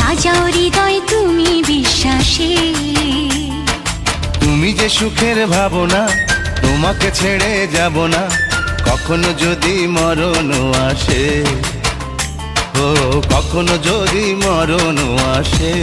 সাজাও হৃদয় তুমি বিশ্বাসে। তুমি যে সুখের ভাবনা, তোমাকে ছেড়ে যাব না কখনো যদি মরণ আসে। ও কখনো যদি মরণ আসে।